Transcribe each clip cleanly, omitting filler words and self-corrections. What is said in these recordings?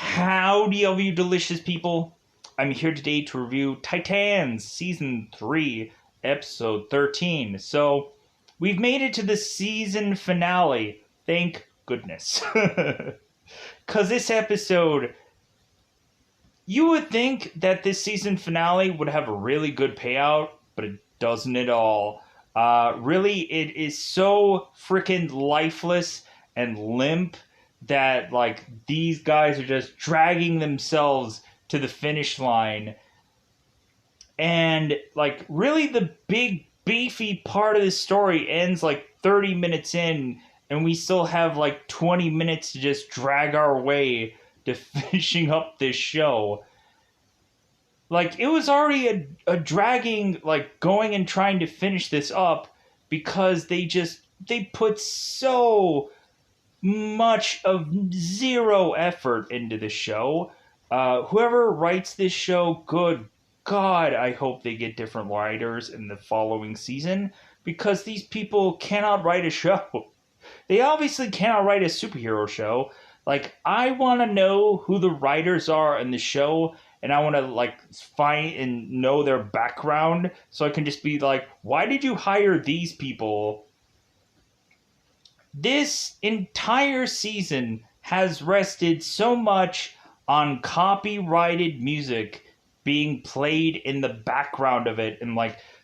Howdy, all you delicious people. I'm here today to review Titans Season 3, Episode 13. So, we've made it to the season finale. Thank goodness. Because this episode, you would think that this season finale would have a really good payout, but it doesn't at all. Really, it is so freaking lifeless and limp that these guys are just dragging themselves to the finish line, and really the big beefy part of the story ends 30 minutes in, and we still have 20 minutes to just drag our way to finishing up this show. It was already a dragging, going and trying to finish this up, because they put so much of zero effort into the show. Whoever writes this show, good God, I hope they get different writers in the following season, because these people cannot write a show. They obviously cannot write a superhero show. I want to know who the writers are in the show, and I want to find and know their background, so I can just be why did you hire these people? This entire season has rested so much on copyrighted music being played in the background of it, and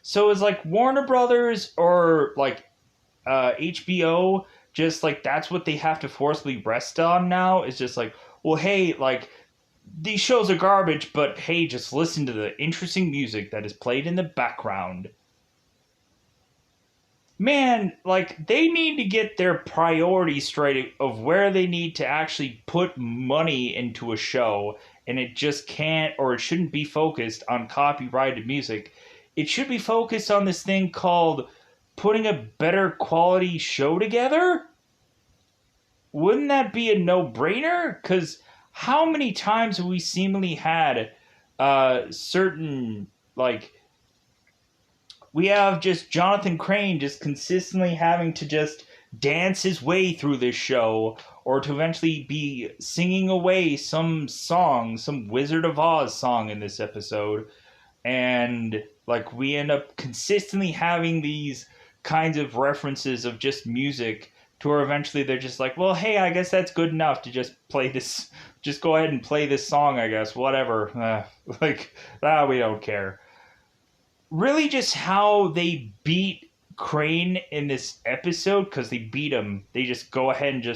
so is Warner Brothers or HBO just that's what they have to forcibly rest on now. It's just well, hey, these shows are garbage, but hey, just listen to the interesting music that is played in the background. Man, they need to get their priorities straight of where they need to actually put money into a show, and it just can't, or it shouldn't be focused on copyrighted music. It should be focused on this thing called putting a better quality show together. Wouldn't that be a no-brainer? Because how many times have we seemingly had certain, we have just Jonathan Crane just consistently having to just dance his way through this show, or to eventually be singing away some song, some Wizard of Oz song in this episode. And we end up consistently having these kinds of references of just music, to where eventually they're just well, hey, I guess that's good enough to just play this, just go ahead and play this song, I guess, whatever. We don't care. Really just how they beat Crane in this episode, because they beat him. They just go ahead and they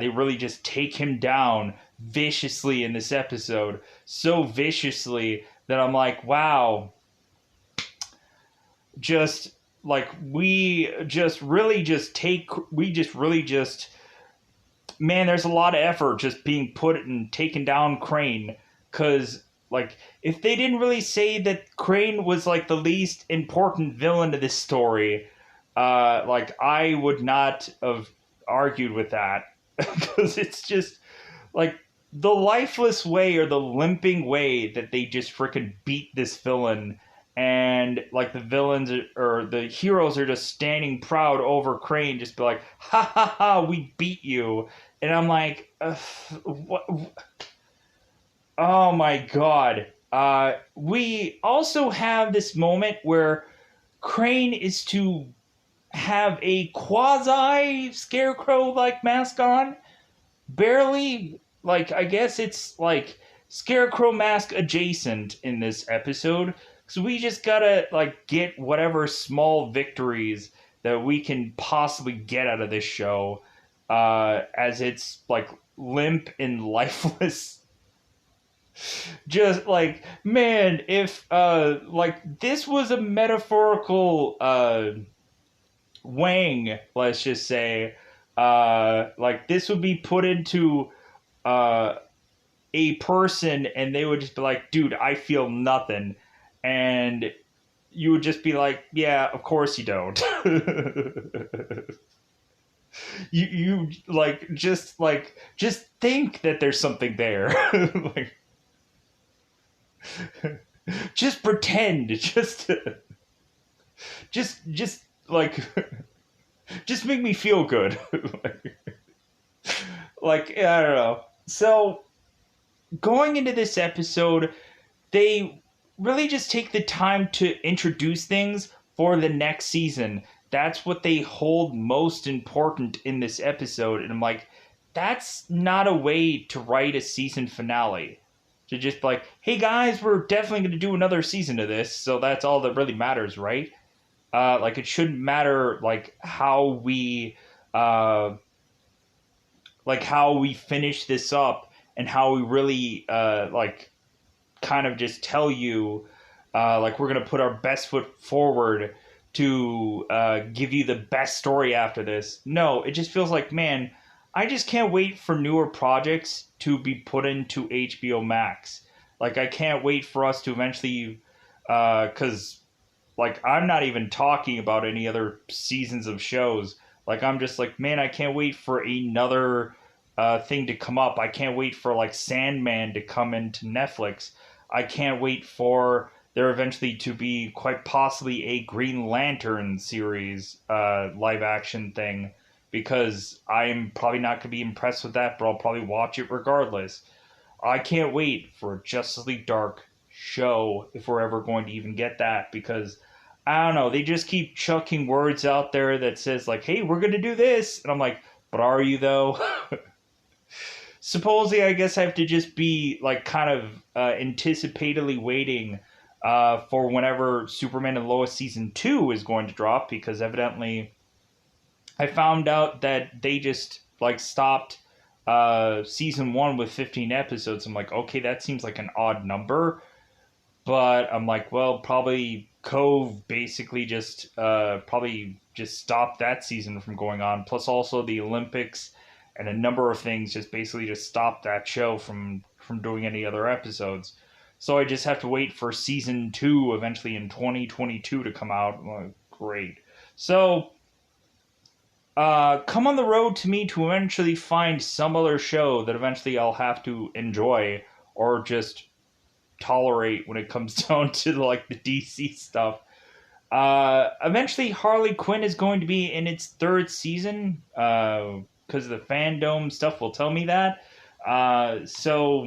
really just take him down viciously in this episode. So viciously that I'm wow. Just man, there's a lot of effort just being put and taken down Crane, because if they didn't really say that Crane was the least important villain to this story, I would not have argued with that. Because it's just the lifeless way, or the limping way that they just freaking beat this villain, and the villains or the heroes are just standing proud over Crane, just be ha ha ha, we beat you. And I'm what? Oh my God. We also have this moment where Crane is to have a quasi Scarecrow-like mask on. Barely. I guess it's Scarecrow mask adjacent in this episode. So we just gotta get whatever small victories that we can possibly get out of this show, as it's limp and lifeless. Just man, if this was a metaphorical Wang, let's just say, this would be put into a person, and they would just be dude, I feel nothing. And you would just be yeah, of course you don't. you just think that there's something there. Just pretend. Just just make me feel good. I don't know. So, going into this episode, they really just take the time to introduce things for the next season. That's what they hold most important in this episode. And I'm like, that's not a way to write a season finale. To just be like, hey guys, we're definitely going to do another season of this, so that's all that really matters, right? Like, it shouldn't matter, uh, how we finish this up and how we really, kind of just tell you, we're going to put our best foot forward to give you the best story after this. No, it just feels like, man, I just can't wait for newer projects to be put into HBO Max. Like, I can't wait for us to eventually, because, I'm not even talking about any other seasons of shows. Like, I'm just like, man, I can't wait for another thing to come up. I can't wait for, Sandman to come into Netflix. I can't wait for there eventually to be quite possibly a Green Lantern series live action thing, because I'm probably not going to be impressed with that, but I'll probably watch it regardless. I can't wait for a Justice League Dark show, if we're ever going to even get that, because I don't know, they just keep chucking words out there that says, like, hey, we're going to do this, and I'm like, but are you though? Supposedly, I guess I have to just be kind of anticipatedly waiting for whenever Superman and Lois season 2 is going to drop, because evidently I found out that they just stopped season 1 with 15 episodes. I'm like, okay, that seems like an odd number, but I'm like, well, probably Cove basically just probably just stopped that season from going on. Plus, also the Olympics and a number of things just basically just stopped that show from doing any other episodes. So I just have to wait for season 2 eventually in 2022 to come out. Well, great. So come on the road to me to eventually find some other show that eventually I'll have to enjoy or just tolerate when it comes down to the DC stuff. Eventually Harley Quinn is going to be in its 3rd season, because the fandom stuff will tell me that. So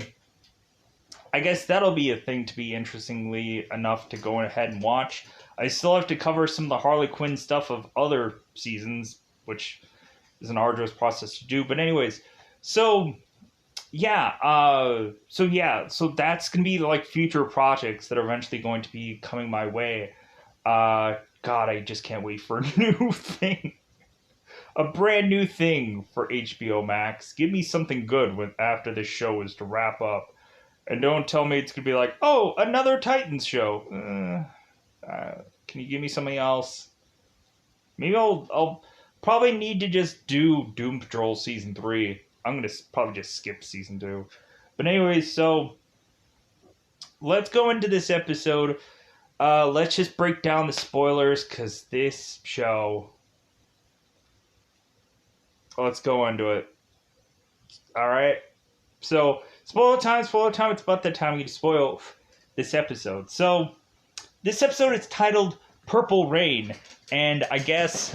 I guess that'll be a thing to be interestingly enough to go ahead and watch. I still have to cover some of the Harley Quinn stuff of other seasons, which is an arduous process to do. But anyways, so so that's gonna be future projects that are eventually going to be coming my way. God, I just can't wait for a new thing. A brand new thing for HBO Max. Give me something good after this show is to wrap up. And don't tell me it's going to be like, oh, another Titans show. Can you give me something else? Maybe I'll probably need to just do Doom Patrol Season 3. I'm going to probably just skip Season 2. But anyways, so let's go into this episode. Let's just break down the spoilers, because this show... Let's go into it. Alright? So, spoiler time. It's about that time we get to spoil this episode. So, this episode is titled Purple Rain. And I guess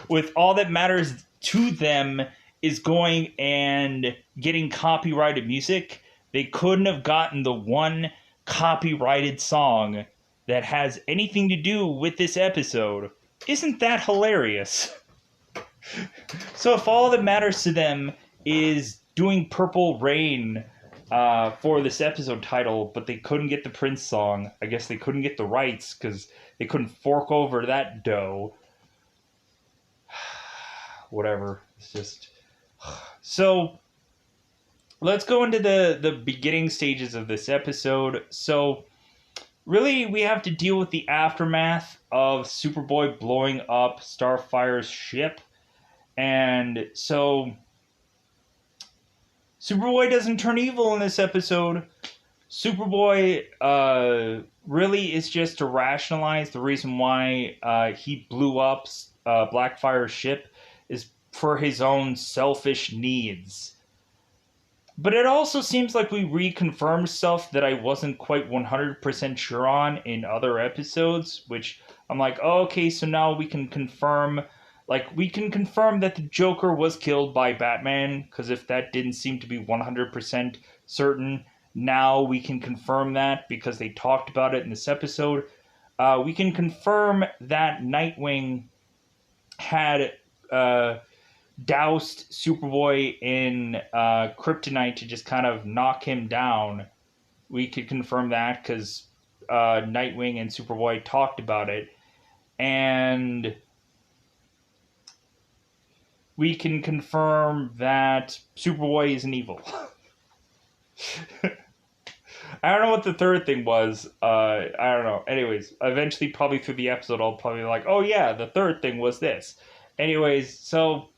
with all that matters to them is going and getting copyrighted music, they couldn't have gotten the one copyrighted song that has anything to do with this episode. Isn't that hilarious? So if all that matters to them is doing Purple Rain for this episode title, but they couldn't get the Prince song, I guess they couldn't get the rights because they couldn't fork over that dough. Whatever. It's just... So, let's go into the beginning stages of this episode. So, really, we have to deal with the aftermath of Superboy blowing up Starfire's ship. And so, Superboy doesn't turn evil in this episode. Superboy really is just to rationalize the reason why he blew up Blackfire's ship is for his own selfish needs. But it also seems like we reconfirmed stuff that I wasn't quite 100% sure on in other episodes, which I'm like, oh, okay, so now we can confirm like, we can confirm that the Joker was killed by Batman, because if that didn't seem to be 100% certain, now we can confirm that because they talked about it in this episode. We can confirm that Nightwing had doused Superboy in kryptonite to just kind of knock him down. We could confirm that because Nightwing and Superboy talked about it. And we can confirm that Superboy isn't evil. I don't know what the third thing was. I don't know. Anyways, eventually, probably through the episode, I'll probably be like, oh yeah, the third thing was this. Anyways, so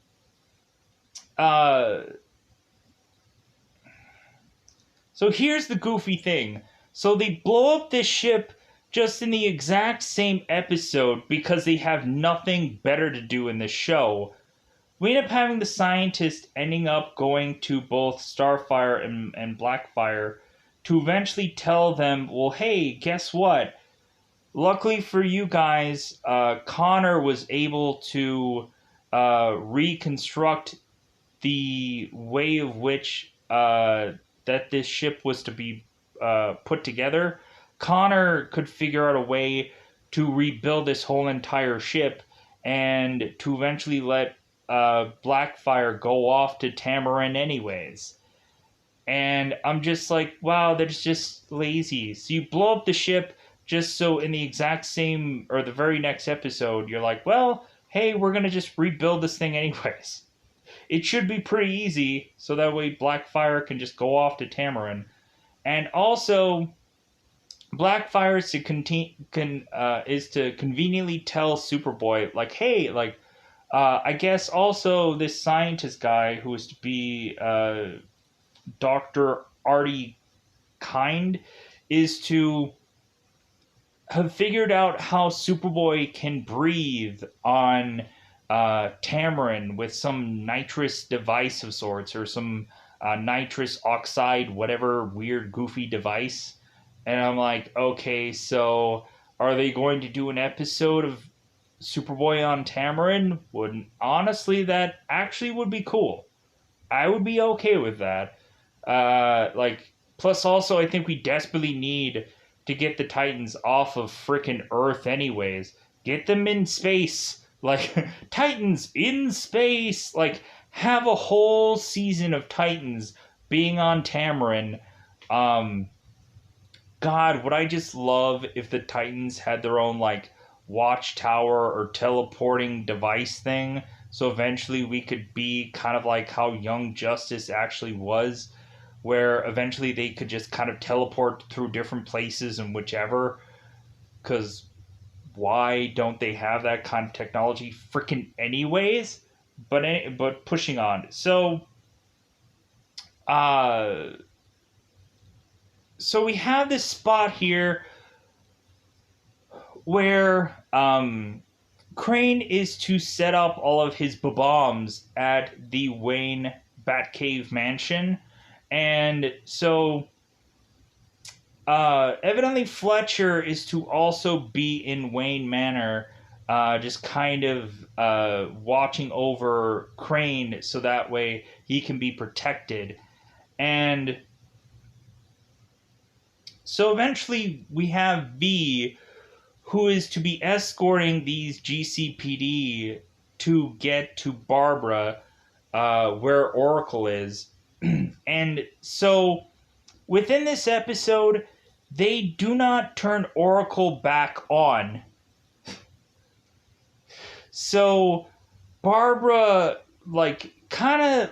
here's the goofy thing. So they blow up this ship just in the exact same episode because they have nothing better to do in this show. We end up having the scientist ending up going to both Starfire and Blackfire to eventually tell them, well, hey, guess what? Luckily for you guys, Connor was able to reconstruct the way of which that this ship was to be put together. Connor could figure out a way to rebuild this whole entire ship and to eventually let Blackfire go off to Tamarin anyways. And I'm just like, wow, that's just lazy. So you blow up the ship just so in the exact same, or the very next episode, you're like, well, hey, we're going to just rebuild this thing anyways. It should be pretty easy, so that way Blackfire can just go off to Tamarin. And also, Blackfire is to conveniently tell Superboy, like, hey, like, I guess also this scientist guy who is to be Dr. Artie Kind is to have figured out how Superboy can breathe on Tamarin with some nitrous device of sorts, or some nitrous oxide, whatever weird goofy device. And I'm like, okay, so are they going to do an episode of Superboy on Tamarin? Honestly, that actually would be cool. I would be okay with that. Plus also, I think we desperately need to get the Titans off of frickin' Earth anyways. Get them in space. Like, Titans in space. Like, have a whole season of Titans being on Tamarin. God, would I just love if the Titans had their own, like, watchtower or teleporting device thing, so eventually we could be kind of like how Young Justice actually was, where eventually they could just kind of teleport through different places and whichever, because why don't they have that kind of technology freaking anyways? But pushing on. So we have this spot here where Crane is to set up all of his bombs at the Wayne Batcave mansion. And so evidently Fletcher is to also be in Wayne Manor, just kind of watching over Crane so that way he can be protected. And so eventually we have V, who is to be escorting these GCPD to get to Barbara, where Oracle is. And so within this episode, they do not turn Oracle back on. So Barbara, kind of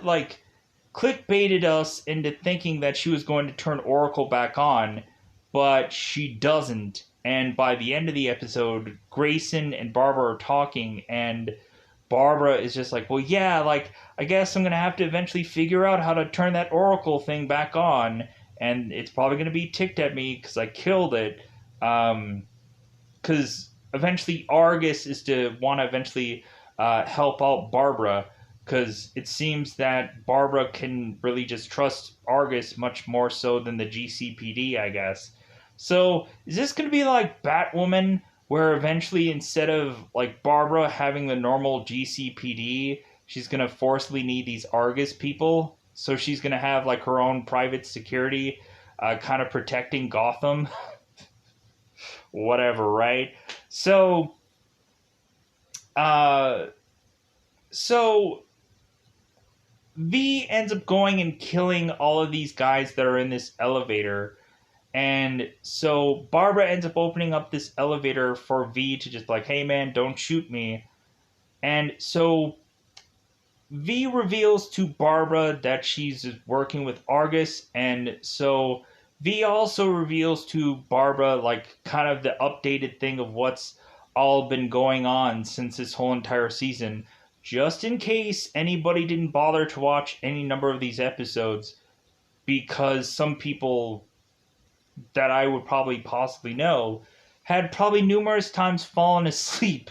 clickbaited us into thinking that she was going to turn Oracle back on, but she doesn't. And by the end of the episode, Grayson and Barbara are talking, and Barbara is just like, well, yeah, I guess I'm going to have to eventually figure out how to turn that Oracle thing back on, and it's probably going to be ticked at me because I killed it. Because eventually Argus is to want to eventually help out Barbara, because it seems that Barbara can really just trust Argus much more so than the GCPD, I guess. So, is this going to be like Batwoman, where eventually instead of like Barbara having the normal GCPD, she's gonna forcibly need these Argus people. So she's gonna have like her own private security, kind of protecting Gotham. Whatever, right? So, uh, so V ends up going and killing all of these guys that are in this elevator. And so Barbara ends up opening up this elevator for V to just like, hey man, don't shoot me. And so V reveals to Barbara that she's working with Argus. And so V also reveals to Barbara like kind of the updated thing of what's all been going on since this whole entire season. Just in case anybody didn't bother to watch any number of these episodes, because some people that I would probably possibly know had probably numerous times fallen asleep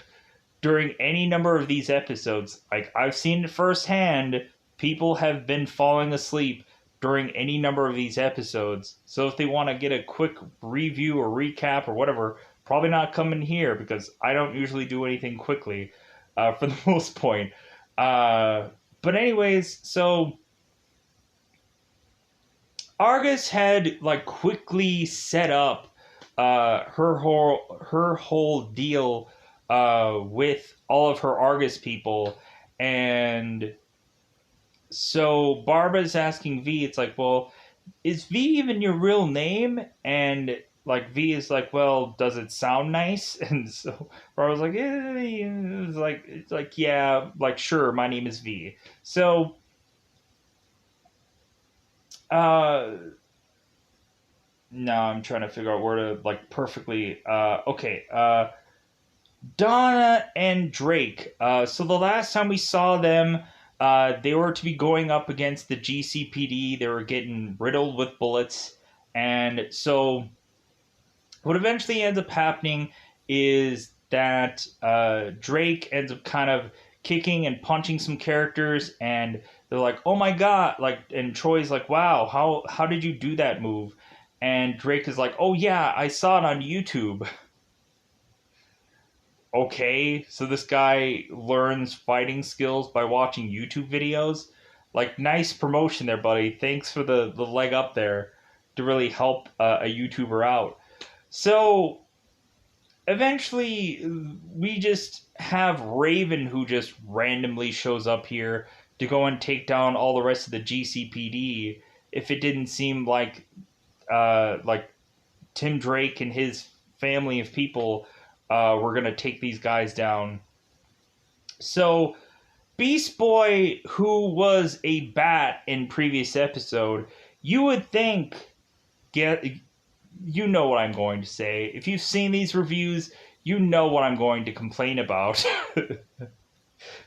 during any number of these episodes. Like, I've seen it firsthand. People have been falling asleep during any number of these episodes. So if they want to get a quick review or recap or whatever, probably not coming here because I don't usually do anything quickly for the most point. But anyways, so Argus had like quickly set up her whole deal with all of her Argus people, and so Barbara's asking V, it's like, well, is V even your real name? And like V is like, well, does it sound nice? And so Barbara's like, it's like yeah, like sure, my name is V. So now I'm trying to figure out where to like perfectly okay. Donna and Drake. So the last time we saw them, they were to be going up against the GCPD. They were getting riddled with bullets. And so what eventually ends up happening is that Drake ends up kind of kicking and punching some characters, and they're like, oh my god, like, and Troy's like, wow, how did you do that move? And Drake is like, oh yeah, I saw it on YouTube. Okay, so this guy learns fighting skills by watching YouTube videos. Like, nice promotion there, buddy. Thanks for the leg up there to really help a YouTuber out. So, eventually, we just have Raven who just randomly shows up here to go and take down all the rest of the GCPD if it didn't seem like Tim Drake and his family of people we're going to take these guys down. So, Beast Boy, who was a bat in previous episode, you would think, you know what I'm going to say. If you've seen these reviews, you know what I'm going to complain about.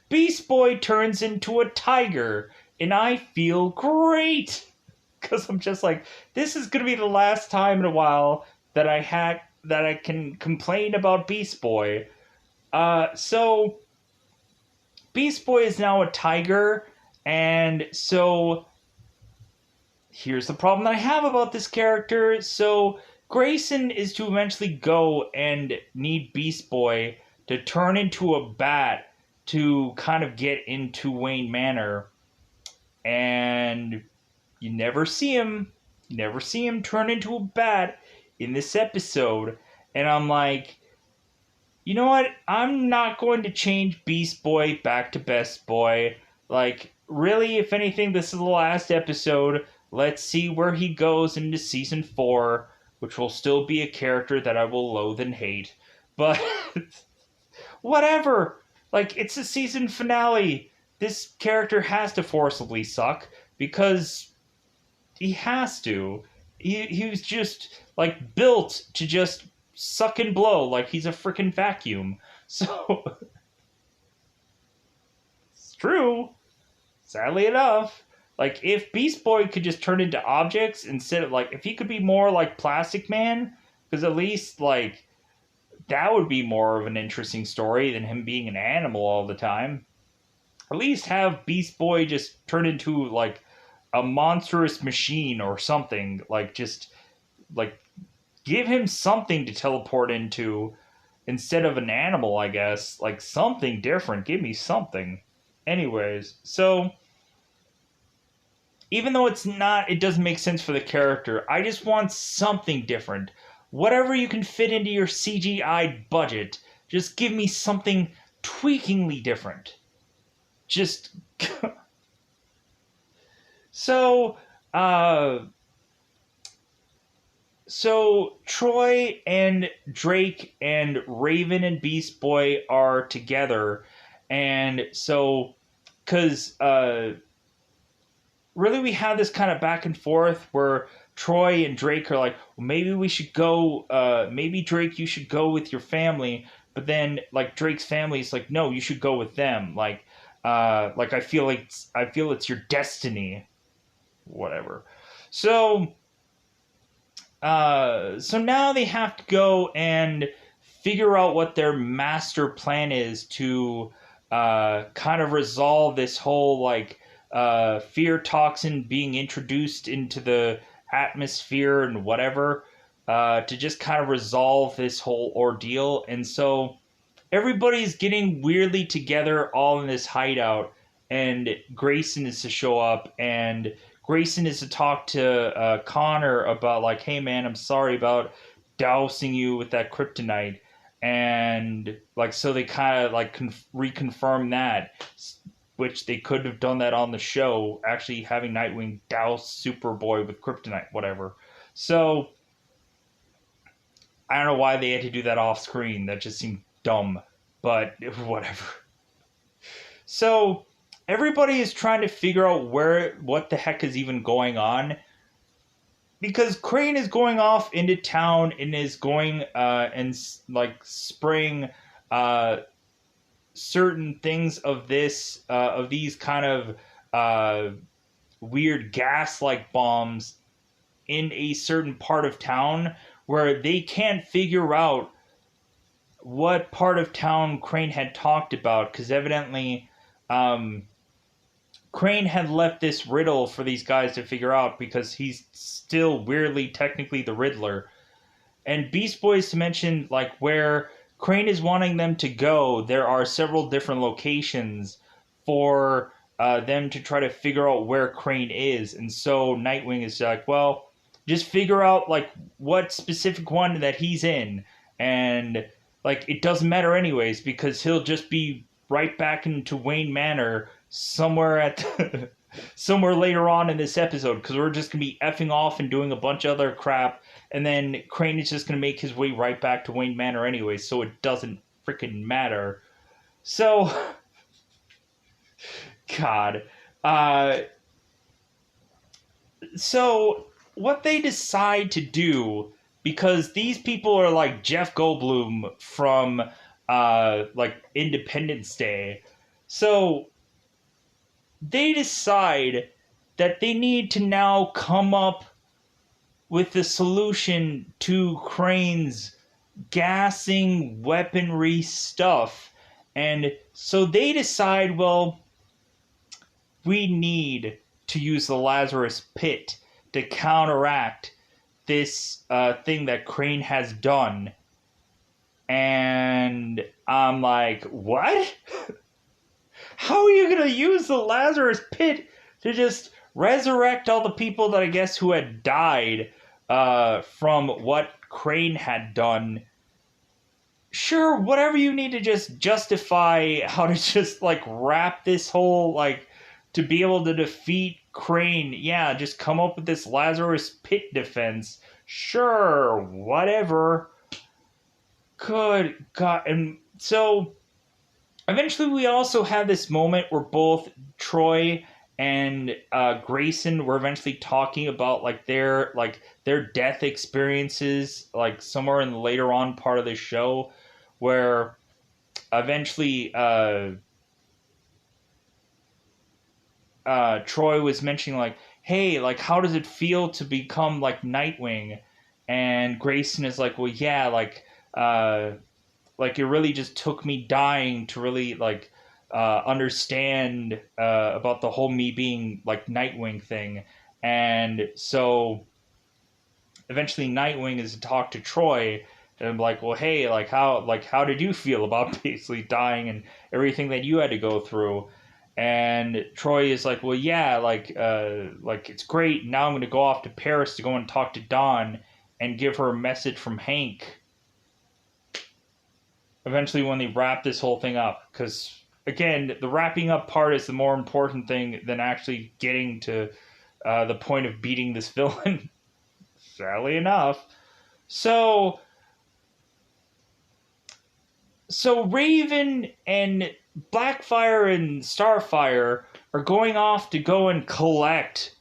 Beast Boy turns into a tiger, and I feel great. Because I'm just like, this is going to be the last time in a while that I can complain about Beast Boy. So Beast Boy is now a tiger, and so here's the problem that I have about this character. So Grayson is to eventually go and need Beast Boy to turn into a bat to kind of get into Wayne Manor, and you never see him turn into a bat in this episode. And I'm like, you know what? I'm not going to change Beast Boy back to Best Boy. Like, really, if anything, this is the last episode. Let's see where he goes into season 4, which will still be a character that I will loathe and hate. But whatever. Like, it's a season finale. This character has to forcibly suck because he has to. He was just like built to just suck and blow like he's a freaking vacuum. So it's true. Sadly enough, like if Beast Boy could just turn into objects instead of like if he could be more like Plastic Man, because at least like that would be more of an interesting story than him being an animal all the time. At least have Beast Boy just turn into like a monstrous machine or something, like just like give him something to teleport into. instead of an animal, I guess. Like something different. Give me something. Anyways, so even though it doesn't make sense for the character, I just want something different. Whatever you can fit into your CGI budget, just give me something tweakingly different. Just so uh so Troy and Drake and Raven and Beast Boy are together, and so because really we have this kind of back and forth where Troy and Drake are like, well, maybe we should go. Maybe Drake, you should go with your family, but then like Drake's family is like, no, you should go with them. Like I feel it's your destiny, whatever. So so now they have to go and figure out what their master plan is to kind of resolve this whole like fear toxin being introduced into the atmosphere and whatever, to just kind of resolve this whole ordeal. And so everybody's getting weirdly together all in this hideout, and Grayson is to show up, and Grayson is to talk to Connor about like, hey man, I'm sorry about dousing you with that kryptonite. And like, so they kind of like reconfirm that, which they could have done that on the show, actually having Nightwing douse Superboy with kryptonite, whatever. So I don't know why they had to do that off screen. That just seemed dumb, but whatever. So everybody is trying to figure out what the heck is even going on, because Crane is going off into town and is going and like spraying certain things of these kind of weird gas-like bombs in a certain part of town where they can't figure out what part of town Crane had talked about, because evidently Crane had left this riddle for these guys to figure out, because he's still weirdly technically the Riddler. And Beast Boys to mention like where Crane is wanting them to go, there are several different locations for them to try to figure out where Crane is. And so Nightwing is like, well, just figure out like what specific one that he's in, and like it doesn't matter anyways, because he'll just be right back into Wayne Manor somewhere somewhere later on in this episode, because we're just gonna be effing off and doing a bunch of other crap, and then Crane is just gonna make his way right back to Wayne Manor anyway, so it doesn't freaking matter. So God. So what they decide to do, because these people are like Jeff Goldblum from like Independence Day, so they decide that they need to now come up with the solution to Crane's gassing weaponry stuff. And so they decide, well, we need to use the Lazarus Pit to counteract this thing that Crane has done. And I'm like, what? How are you going to use the Lazarus Pit to just resurrect all the people that I guess who had died from what Crane had done? Sure, whatever you need to just justify how to just like wrap this whole like to be able to defeat Crane. Yeah, just come up with this Lazarus Pit defense. Sure, whatever. Good God. And so eventually we also have this moment where both Troy and Grayson were eventually talking about like their death experiences, like somewhere in the later on part of the show, where eventually Troy was mentioning like, hey, like how does it feel to become like Nightwing? And Grayson is like, well, yeah, like it really just took me dying to really like understand about the whole me being like Nightwing thing. And so eventually Nightwing is to talk to Troy, And I'm like, well, hey, how did you feel about basically dying and everything that you had to go through? And Troy is like, well, yeah, like it's great. Now I'm going to go off to Paris to go and talk to Dawn and give her a message from Hank. Eventually, when they wrap this whole thing up, because again, the wrapping up part is the more important thing than actually getting to the point of beating this villain. Sadly enough, so Raven and Blackfire and Starfire are going off to go and collect.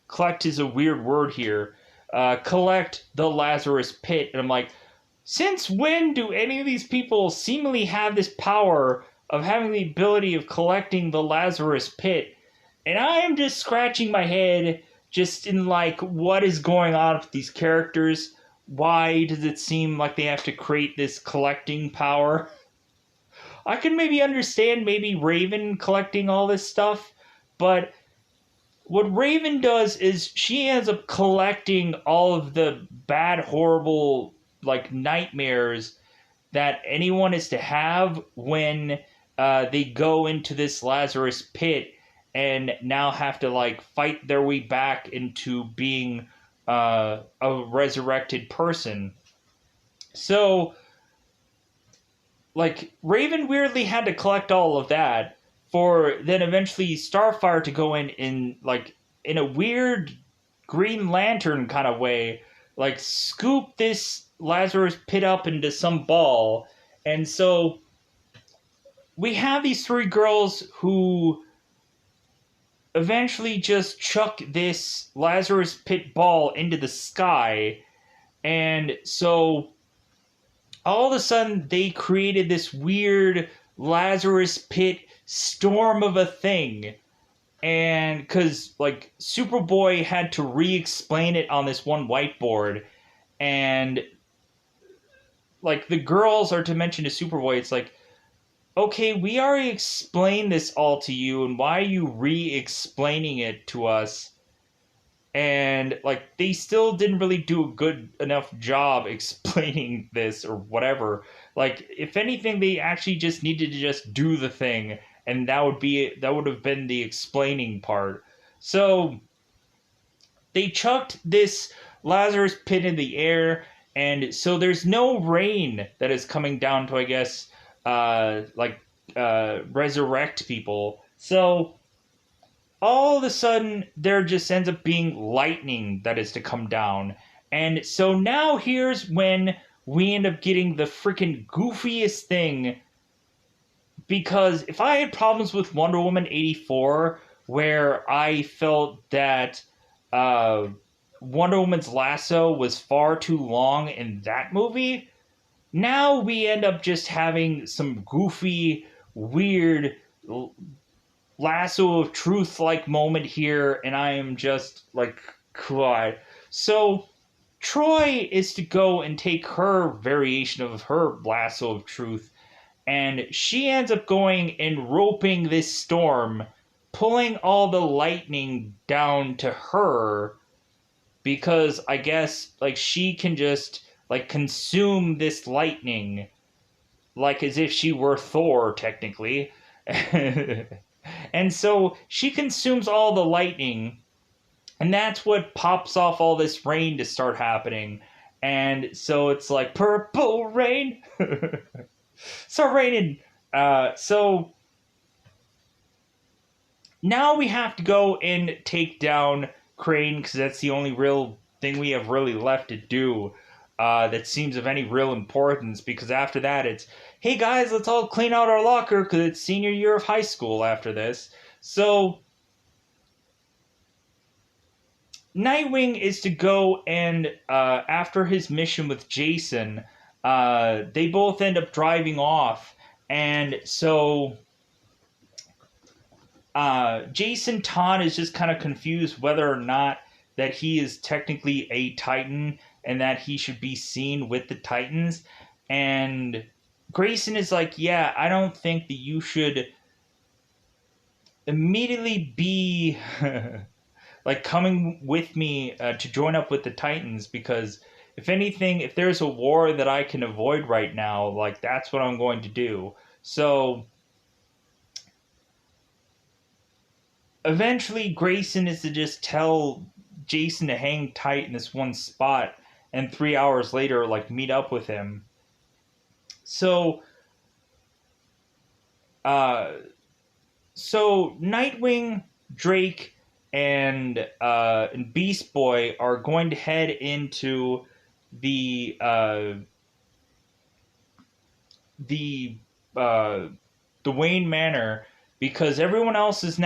Collect is a weird word here. Collect the Lazarus Pit. And I'm like, since when do any of these people seemingly have this power of having the ability of collecting the Lazarus Pit? And I am just scratching my head just in like, what is going on with these characters? Why does it seem like they have to create this collecting power? I could maybe understand maybe Raven collecting all this stuff, but what Raven does is she ends up collecting all of the bad, horrible, like, nightmares that anyone is to have when they go into this Lazarus Pit and now have to, like, fight their way back into being a resurrected person. So, like, Raven weirdly had to collect all of that for then eventually Starfire to go in like, in a weird Green Lantern kind of way, like, scoop this Lazarus Pit up into some ball. And so we have these three girls who eventually just chuck this Lazarus Pit ball into the sky. And so all of a sudden they created this weird Lazarus Pit storm of a thing. And because, like, Superboy had to re-explain it on this one whiteboard. And, like, the girls are to mention to Superboy, it's like, okay, we already explained this all to you, and why are you re-explaining it to us? And, like, they still didn't really do a good enough job explaining this or whatever. Like, if anything, they actually just needed to just do the thing, and that would have been the explaining part. So they chucked this Lazarus Pit in the air, and so there's no rain that is coming down to, I guess, resurrect people. So all of a sudden, there just ends up being lightning that is to come down. And so now here's when we end up getting the freaking goofiest thing. Because if I had problems with Wonder Woman 84, where I felt that Wonder Woman's lasso was far too long in that movie, now we end up just having some goofy, weird lasso of truth like moment here, and I am just like, God. So Troy is to go and take her variation of her lasso of truth, and she ends up going and roping this storm, pulling all the lightning down to her, because I guess, like, she can just, like, consume this lightning, like as if she were Thor, technically. And so she consumes all the lightning, and that's what pops off all this rain to start happening. And so it's like, purple rain. Start raining. So now we have to go and take down Crane, because that's the only real thing we have really left to do that seems of any real importance, because after that it's, hey guys, let's all clean out our locker because it's senior year of high school after this. So Nightwing is to go and, after his mission with Jason, they both end up driving off. And so Jason Todd is just kind of confused whether or not that he is technically a Titan and that he should be seen with the Titans. And Grayson is like, yeah, I don't think that you should immediately be like coming with me to join up with the Titans, because if anything, if there's a war that I can avoid right now, like, that's what I'm going to do. So eventually Grayson is to just tell Jason to hang tight in this one spot, and 3 hours later, like, meet up with him. So uh so Nightwing, Drake, and Beast Boy are going to head into the the uh, the Wayne Manor, because everyone else is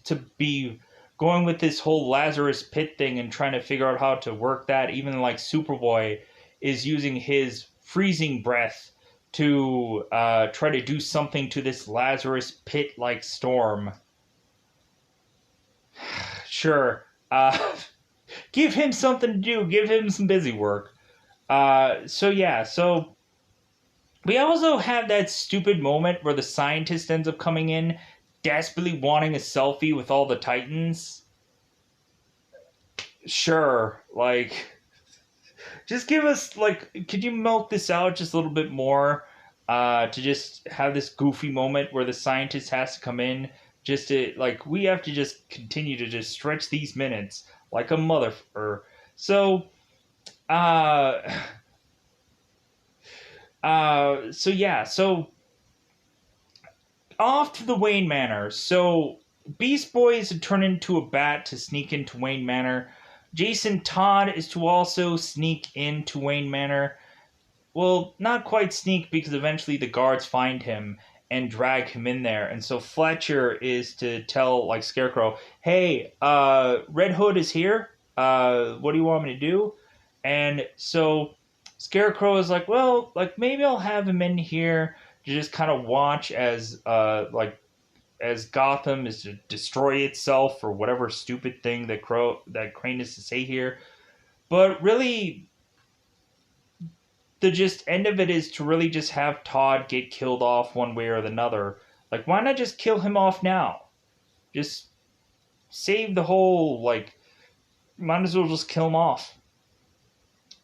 to be going with this whole Lazarus Pit thing and trying to figure out how to work that. Even like Superboy is using his freezing breath to try to do something to this Lazarus Pit like storm. Sure. Give him something to do. Give him some busy work. So we also have that stupid moment where the scientist ends up coming in, desperately wanting a selfie with all the Titans. Sure, like, just give us, like, could you milk this out just a little bit more? To just have this goofy moment where the scientist has to come in, just to, like, we have to just continue to just stretch these minutes like a mother. So, uh, so off to the Wayne Manor. So Beast Boy is to turn into a bat to sneak into Wayne Manor. Jason Todd is to also sneak into Wayne Manor. Well, not quite sneak, because eventually the guards find him and drag him in there. And so Fletcher is to tell, like, Scarecrow, hey, Red Hood is here. What do you want me to do? And so Scarecrow is like, well, like, maybe I'll have him in here to just kind of watch as Gotham is to destroy itself or whatever stupid thing that Crane is to say here. But really, the just end of it is to really just have Todd get killed off one way or another. Like, why not just kill him off now? Just save the whole, like, might as well just kill him off.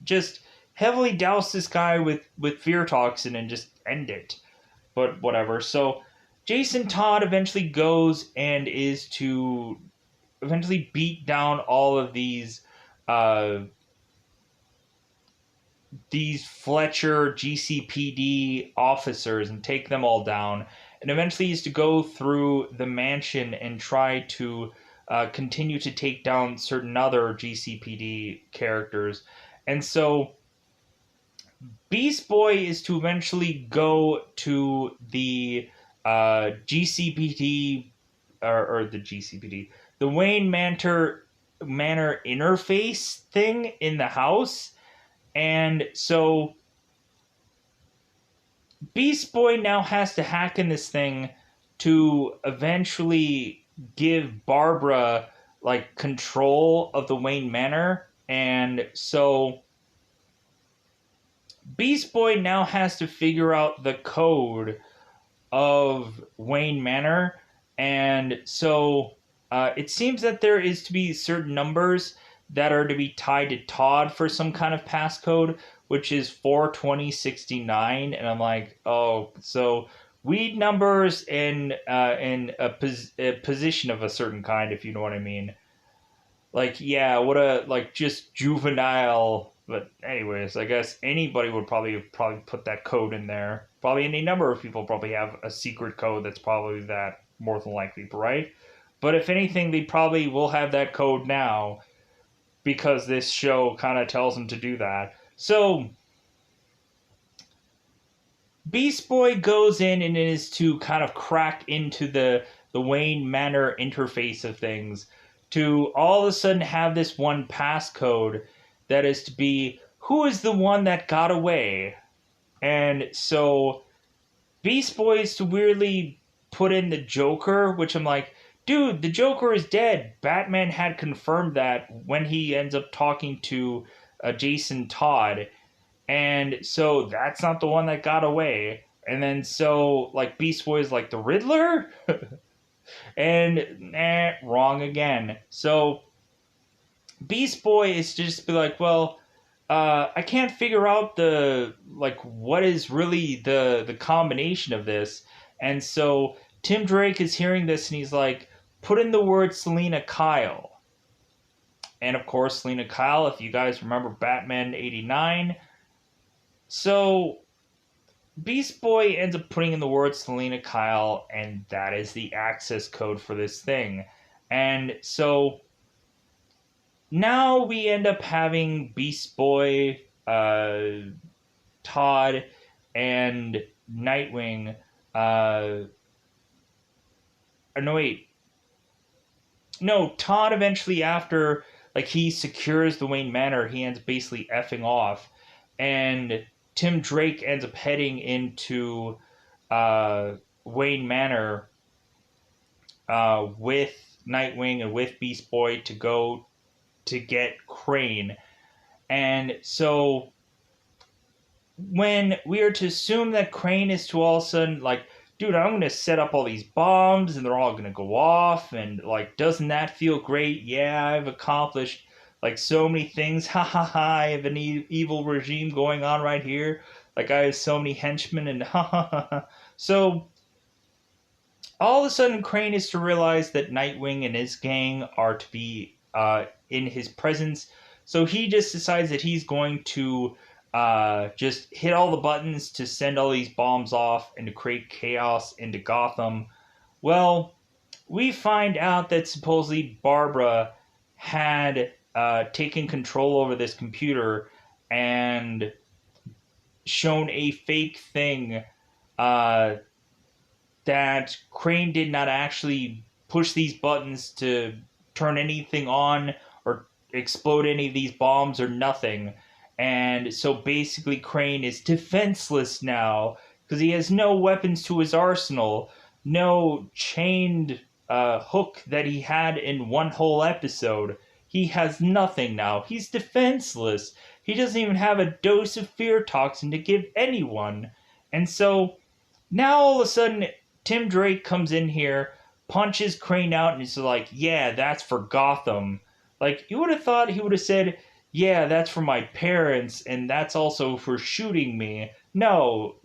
Just heavily douse this guy with fear toxin and just end it. But whatever. So Jason Todd eventually goes and is to eventually beat down all of these Fletcher GCPD officers and take them all down, and eventually is to go through the mansion and try to continue to take down certain other GCPD characters. And so Beast Boy is to eventually go to the GCPD, or the GCPD, the Wayne Manor interface thing in the house. And so Beast Boy now has to hack in this thing to eventually give Barbara, like, control of the Wayne Manor. And so Beast Boy now has to figure out the code of Wayne Manor. And so it seems that there is to be certain numbers that are to be tied to Todd for some kind of passcode, which is 42069. And I'm like, oh, so weed numbers in a position of a certain kind, if you know what I mean. Like, yeah, what a, like, just juvenile. But anyways, I guess anybody would probably put that code in there. Probably any number of people probably have a secret code that's probably that, more than likely, right? But if anything, they probably will have that code now, because this show kind of tells them to do that. So Beast Boy goes in and is to kind of crack into the Wayne Manor interface of things, to all of a sudden have this one passcode that is to be, who is the one that got away? And so Beast Boy is to weirdly put in the Joker, which I'm like, dude, the Joker is dead. Batman had confirmed that when he ends up talking to Jason Todd. And so that's not the one that got away. And then so, like, Beast Boy is like, the Riddler? And, wrong again. So Beast Boy is just be like, well, I can't figure out what is really the combination of this. And so Tim Drake is hearing this and he's like, put in the word Selena Kyle. And of course, Selena Kyle, if you guys remember Batman 89. So Beast Boy ends up putting in the word Selena Kyle, and that is the access code for this thing. And so now we end up having Beast Boy, Todd, and Nightwing. No, wait. No, Todd eventually, after he secures the Wayne Manor, he ends up basically effing off. And Tim Drake ends up heading into Wayne Manor with Nightwing and with Beast Boy to go to get Crane. And so when we are to assume that Crane is to all of a sudden dude, I'm going to set up all these bombs and they're all going to go off, and doesn't that feel great? Yeah, I've accomplished so many things. Ha ha ha, I have an evil regime going on right here. I have so many henchmen, and ha ha ha ha. So all of a sudden Crane is to realize that Nightwing and his gang are to be in his presence. So he just decides that he's going to just hit all the buttons to send all these bombs off and to create chaos into Gotham. Well, we find out that supposedly Barbara had taken control over this computer and shown a fake thing that Crane did not actually push these buttons to turn anything on or explode any of these bombs or nothing. And so basically Crane is defenseless now because he has no weapons to his arsenal, no chained hook that he had in one whole episode. He has nothing now. He's defenseless. He doesn't even have a dose of fear toxin to give anyone. And so now all of a sudden Tim Drake comes in here, punches Crane out, and he's like, yeah, that's for Gotham. You would have thought he would have said, yeah, that's for my parents, and that's also for shooting me. No,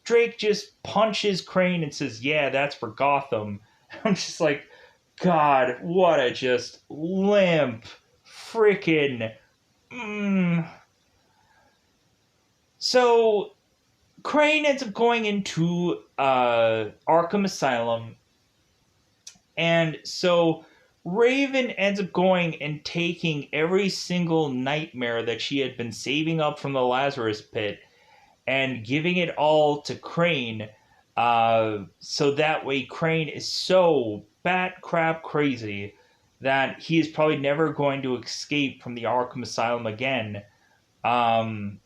Drake just punches Crane and says, yeah, that's for Gotham. I'm just like, God, what a just limp freaking. So Crane ends up going into Arkham Asylum, and so Raven ends up going and taking every single nightmare that she had been saving up from the Lazarus Pit and giving it all to Crane, so that way Crane is so bat crap crazy that he is probably never going to escape from the Arkham Asylum again. And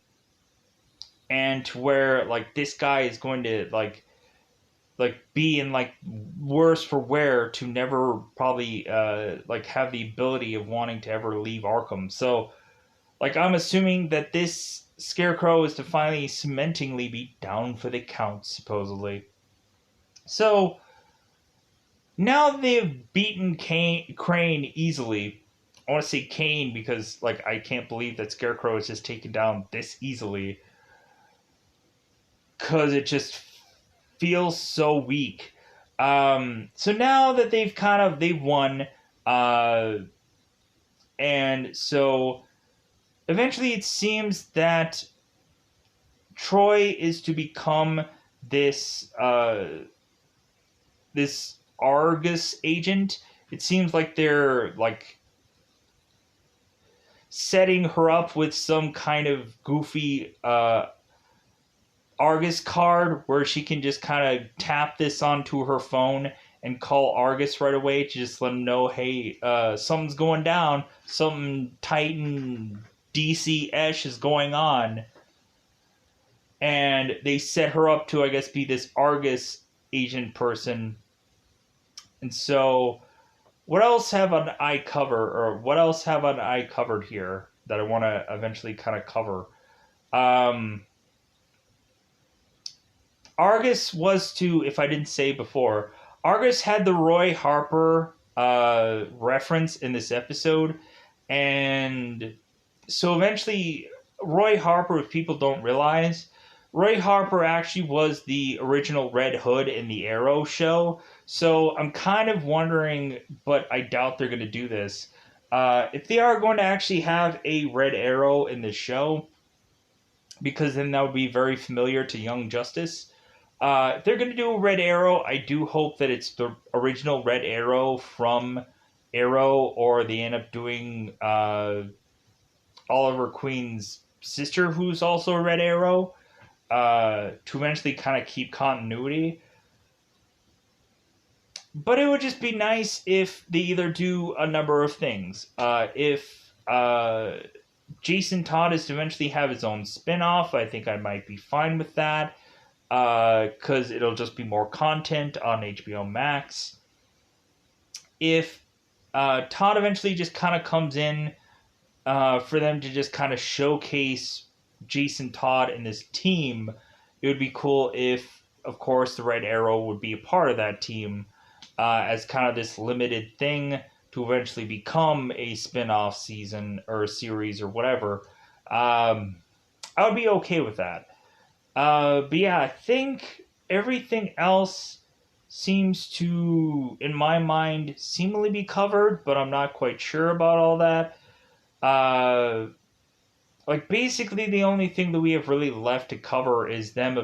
to where this guy is going to be in worse for wear to never probably have the ability of wanting to ever leave Arkham. So I'm assuming that this Scarecrow is to finally cementingly be down for the count, supposedly. So now they've beaten Crane easily. I want to say Kane because I can't believe that Scarecrow is just taken down this easily, because it just feels so weak. So now that they've won, and so eventually it seems that Troy is to become this this Argus agent. It seems like they're setting her up with some kind of goofy Argus card where she can just kind of tap this onto her phone and call Argus right away to just let them know, hey, something's going down, something Titan DC-esh is going on. And they set her up to, I guess, be this Argus agent person. And so, what else have I covered here that I want to eventually kind of cover? Argus was to, if I didn't say before, Argus had the Roy Harper reference in this episode, and so eventually, Roy Harper, if people don't realize, Roy Harper actually was the original Red Hood in the Arrow show. So I'm kind of wondering, but I doubt they're going to do this. If they are going to actually have a Red Arrow in the show, because then that would be very familiar to Young Justice. If they're going to do a Red Arrow, I do hope that it's the original Red Arrow from Arrow, or they end up doing Oliver Queen's sister, who's also a Red Arrow, to eventually kind of keep continuity. But it would just be nice if they either do a number of things. If Jason Todd is to eventually have his own spin off, I think I might be fine with that. Because it'll just be more content on HBO Max. If Todd eventually just kind of comes in for them to just kind of showcase Jason Todd and his team, it would be cool if, of course, the Red Arrow would be a part of that team as kind of this limited thing to eventually become a spin-off season or series or whatever. I would be okay with that. But yeah, I think everything else seems to, in my mind, seemingly be covered, but I'm not quite sure about all that. Uh, like basically the only thing that we have really left to cover is them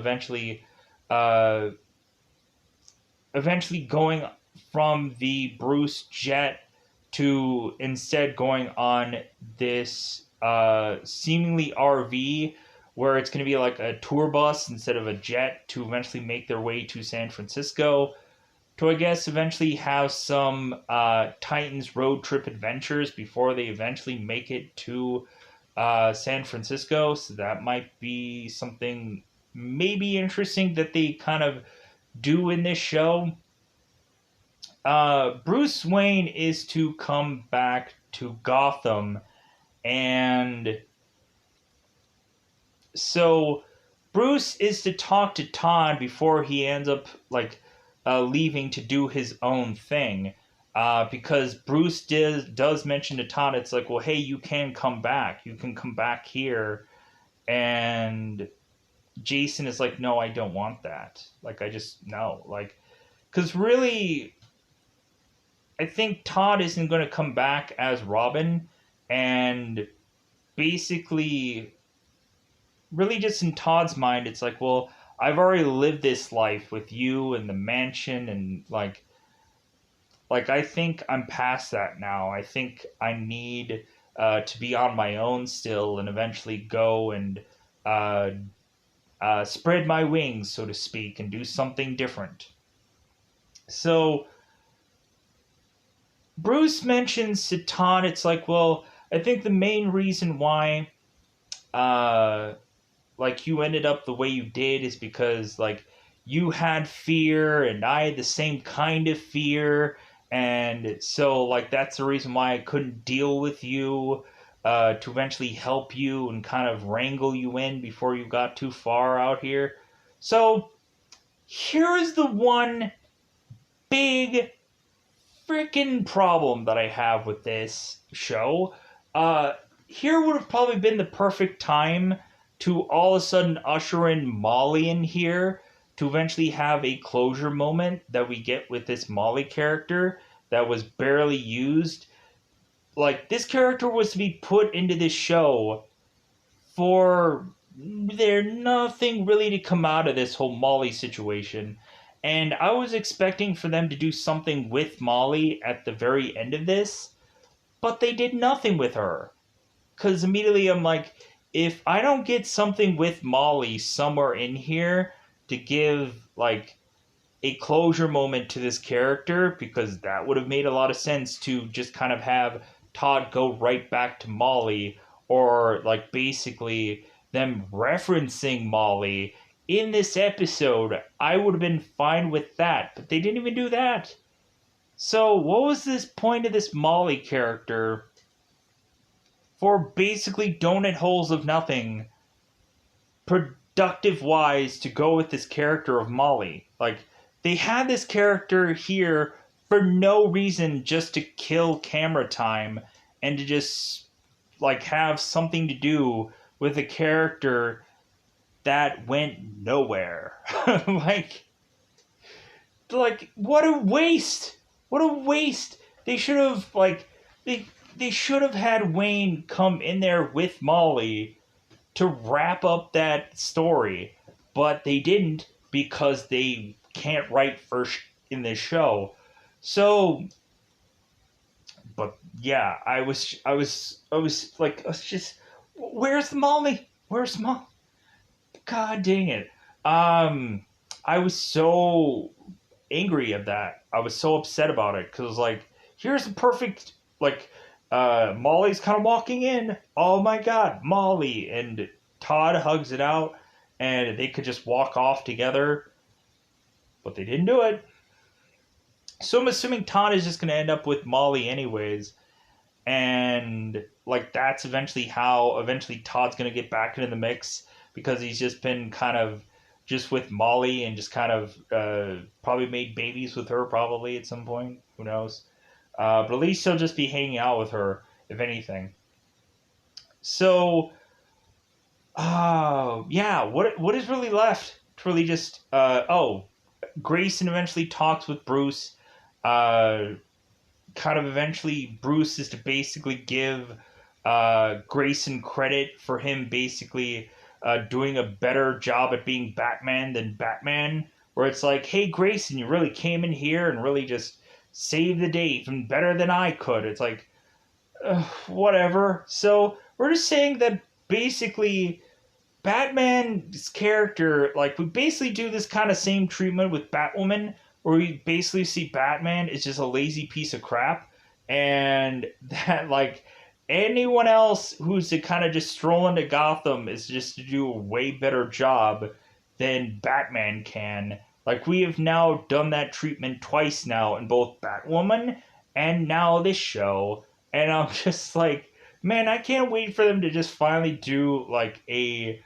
uh, eventually going from the Bruce jet to instead going on this seemingly RV where it's going to be like a tour bus instead of a jet to eventually make their way to San Francisco to, I guess, eventually have some Titans road trip adventures before they eventually make it to San Francisco. So that might be something maybe interesting that they kind of do in this show. Bruce Wayne is to come back to Gotham, and so Bruce is to talk to Todd before he ends up like leaving to do his own thing. Because Bruce does mention to Todd, it's like, well, hey, you can come back. You can come back here. And Jason is like, no, I don't want that. Like, I just, no. Like, because really, I think Todd isn't going to come back as Robin. And basically, really just in Todd's mind, it's like, well, I've already lived this life with you and the mansion, and like I think I'm past that now. I think I need to be on my own still, and eventually go and uh, spread my wings, so to speak, and do something different. So Bruce mentions to Todd, it's like, well, I think the main reason why uh, like you ended up the way you did is because like you had fear and I had the same kind of fear, and so like that's the reason why I couldn't deal with you, to eventually help you and kind of wrangle you in before you got too far out here. So here is the one big freaking problem that I have with this show. Uh, Here would have probably been the perfect time to all of a sudden usher in Molly in here to eventually have a closure moment that we get with this Molly character that was barely used. Like, this character was to be put into this show for there nothing really to come out of this whole Molly situation. And I was expecting for them to do something with Molly at the very end of this, but they did nothing with her. Because immediately I'm like, if I don't get something with Molly somewhere in here to give, like, a closure moment to this character, because that would have made a lot of sense to just kind of have Todd go right back to Molly, or, like, basically them referencing Molly in this episode, I would have been fine with that. But they didn't even do that. So, what was this point of this Molly character for basically donut holes of nothing, productive wise, to go with this character of Molly? Like, they had this character here for no reason, just to kill camera time and to just like have something to do with a character that went nowhere. like like what a waste. What a waste. They should have they should have had Wayne come in there with Molly to wrap up that story, but they didn't because they can't write first in this show. So, but yeah, I was just, where's Molly? Where's Molly? God dang it. Um, I was so angry at that. I was so upset about it because like, here's the perfect like, Molly's kind of walking in. Oh my God, Molly and Todd hugs it out, and they could just walk off together, but they didn't do it. So I'm assuming Todd is just going to end up with Molly anyways, and like that's eventually Todd's going to get back into the mix because he's just been kind of just with Molly and just kind of probably made babies with her probably at some point. Who knows? But at least he'll just be hanging out with her if anything. So, yeah, what is really left? It's really just Grayson eventually talks with Bruce. Uh, Kind of eventually Bruce is to basically give Grayson credit for him basically doing a better job at being Batman than Batman. Where it's like, hey Grayson, you really came in here and really just saved the day even better than I could. It's like, whatever. So we're just saying that basically Batman's character, like we basically do this kind of same treatment with Batwoman, where we basically see Batman is just a lazy piece of crap, and that like anyone else who's to kind of just stroll into Gotham is just to do a way better job than Batman can. Like we have now done that treatment twice now in both Batwoman and now this show, and I'm just man, I can't wait for them to just finally do like a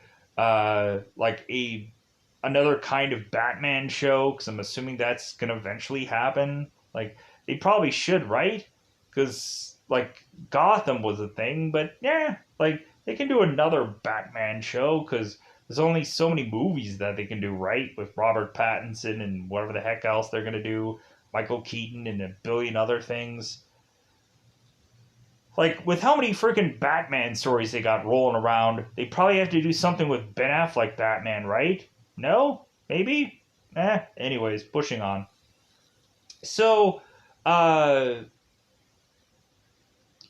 another kind of Batman show because I'm assuming that's gonna eventually happen. Like they probably should, right? Because like Gotham was a thing, but yeah, like they can do another Batman show because there's only so many movies that they can do, right? With Robert Pattinson and whatever the heck else they're gonna do, Michael Keaton and a billion other things. Like, with how many freaking Batman stories they got rolling around, they probably have to do something with Ben Affleck Batman, right? No? Maybe? Anyways, pushing on. So, uh,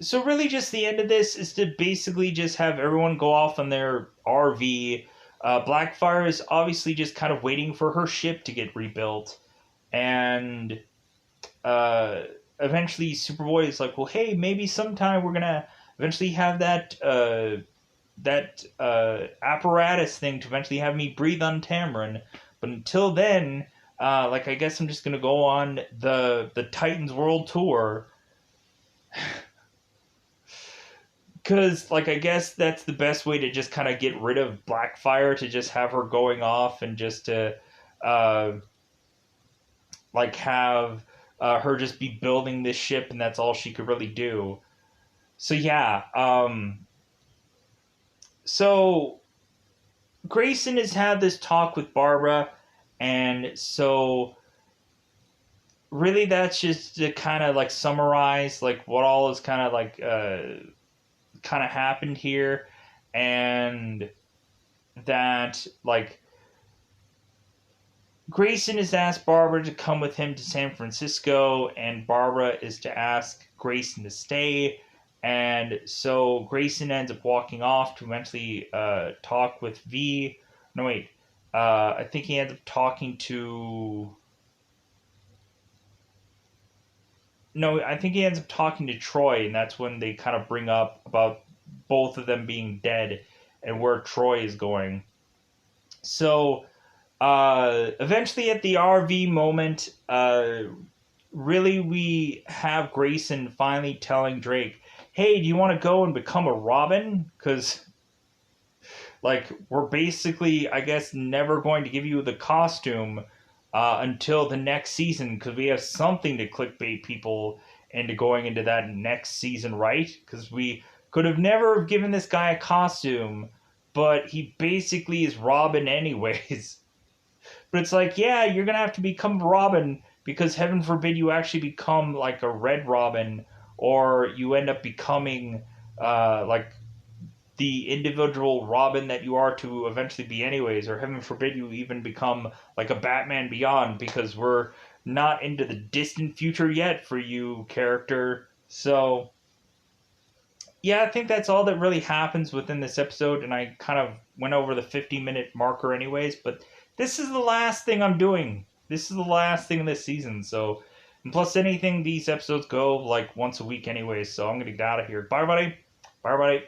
so really just the end of this is to basically just have everyone go off on their RV. Blackfire is obviously just kind of waiting for her ship to get rebuilt. And, eventually Superboy is like, well, hey, maybe sometime we're gonna eventually have that apparatus thing to eventually have me breathe on Tamarin. But until then, like I guess I'm just gonna go on the Titans World Tour. Because, like, I guess that's the best way to just kind of get rid of Blackfire, to just have her going off and just to, have her just be building this ship, and that's all she could really do. So yeah, so Grayson has had this talk with Barbara, and so really that's just to kind of like summarize like what all is kind of happened here, and that like Grayson has asked Barbara to come with him to San Francisco, and Barbara is to ask Grayson to stay. And so Grayson ends up walking off to eventually talk with V. No, wait. I think he ends up talking to. No, I think he ends up talking to Troy, and that's when they kind of bring up about both of them being dead and where Troy is going. So eventually at the RV moment, really we have Grayson finally telling Drake, hey, do you want to go and become a Robin? Because, like, we're basically, I guess, never going to give you the costume until the next season, because we have something to clickbait people into going into that next season, right? Because we could have never have given this guy a costume, but he basically is Robin anyways. But it's like, yeah, you're gonna have to become Robin because heaven forbid you actually become like a Red Robin, or you end up becoming like the individual Robin that you are to eventually be anyways, or heaven forbid you even become like a Batman Beyond, because we're not into the distant future yet for you, character. So yeah, I think that's all that really happens within this episode, and I kind of went over the 50-minute marker anyways, but this is the last thing I'm doing. This is the last thing in this season, so, and plus anything, these episodes go like once a week anyways, so I'm gonna get out of here. Bye, everybody. Bye, everybody.